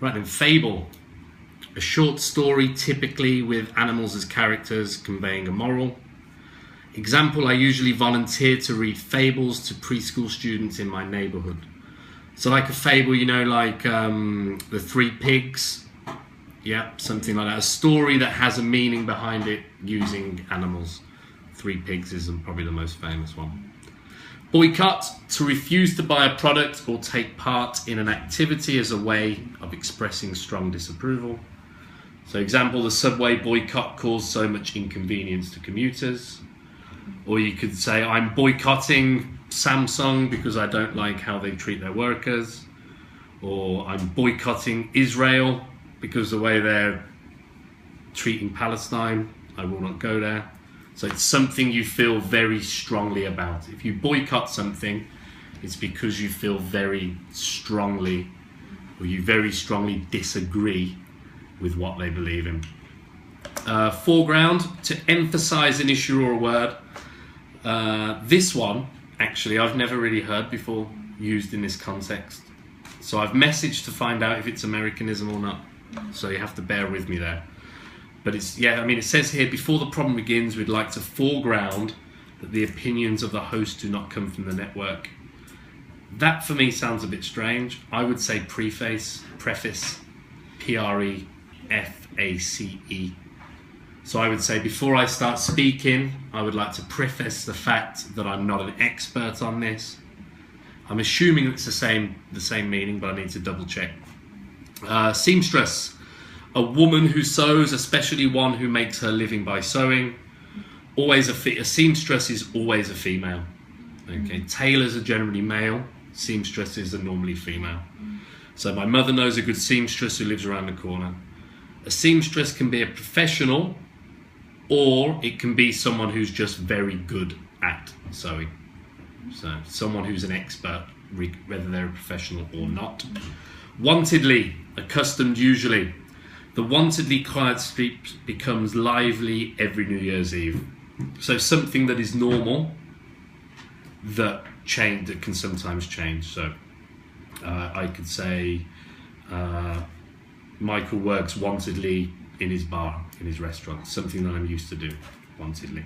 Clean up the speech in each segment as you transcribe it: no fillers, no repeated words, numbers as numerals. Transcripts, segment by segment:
Right then, fable. A short story, typically with animals as characters, conveying a moral. Example, I usually volunteer to read fables to preschool students in my neighborhood. So like a fable, you know, like the Three Pigs. Yeah, something like that. A story that has a meaning behind it using animals. Three Pigs is probably the most famous one. Boycott, to refuse to buy a product or take part in an activity as a way of expressing strong disapproval. So example, the subway boycott caused so much inconvenience to commuters. Or you could say, I'm boycotting Samsung because I don't like how they treat their workers. Or I'm boycotting Israel because the way they're treating Palestine, I will not go there. So it's something you feel very strongly about. If you boycott something, it's because you feel very strongly, or you very strongly disagree with what they believe in. Foreground, to emphasize an issue or a word. This one, actually, I've never really heard before used in this context. So I've messaged to find out if it's Americanism or not. So you have to bear with me there. But it's, yeah, I mean, it says here, before the problem begins, we'd like to foreground that the opinions of the host do not come from the network. That for me sounds a bit strange. I would say preface, P-R-E-F-A-C-E. So I would say before I start speaking, I would like to preface the fact that I'm not an expert on this. I'm assuming it's the same meaning, but I need to double check. Seamstress, a woman who sews, especially one who makes her living by sewing. Always a seamstress is always a female. Okay, tailors are generally male. Seamstresses are normally female. So my mother knows a good seamstress who lives around the corner. A seamstress can be a professional, or it can be someone who's just very good at sewing. So someone who's an expert, whether they're a professional or not. Wontedly, accustomed usually. The wontedly quiet street becomes lively every New Year's Eve. So something that is normal that can sometimes change. So I could say Michael works wontedly in his bar, in his restaurant. Something that I'm used to do, wontedly.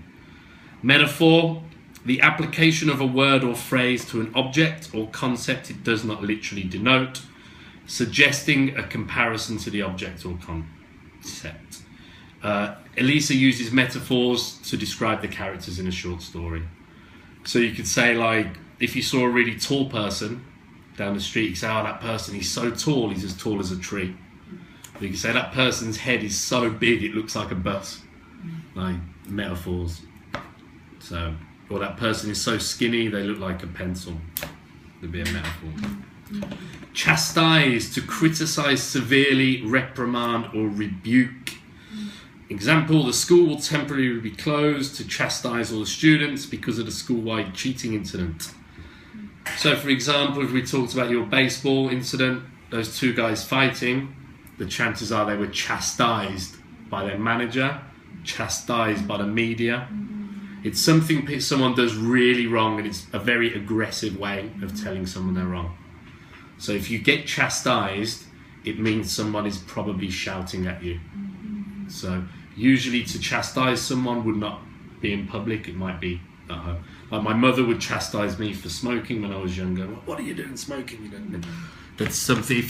Metaphor, the application of a word or phrase to an object or concept it does not literally denote, suggesting a comparison to the object or concept. Elisa uses metaphors to describe the characters in a short story. So you could say, like, if you saw a really tall person down the street, you could say, oh, that person, he's so tall, he's as tall as a tree. Or you could say, that person's head is so big, it looks like a bus. Like, metaphors. So, or that person is so skinny, they look like a pencil. Would be a metaphor. Chastise, to criticize severely, reprimand or rebuke. Example, the school will temporarily be closed to chastise all the students because of the school-wide cheating incident. So for example, if we talked about your baseball incident, those two guys fighting, the chances are they were chastised by their manager, chastised by the media. It's something someone does really wrong, and it's a very aggressive way of telling someone they're wrong. So if you get chastised, it means someone is probably shouting at you. So usually to chastise someone would not be in public, it might be at home. Like my mother would chastise me for smoking when I was younger. What are you doing smoking? You don't. That's something,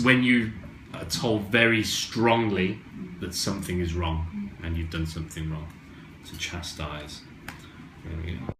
when you are told very strongly that something is wrong and you've done something wrong, to chastise. There we go.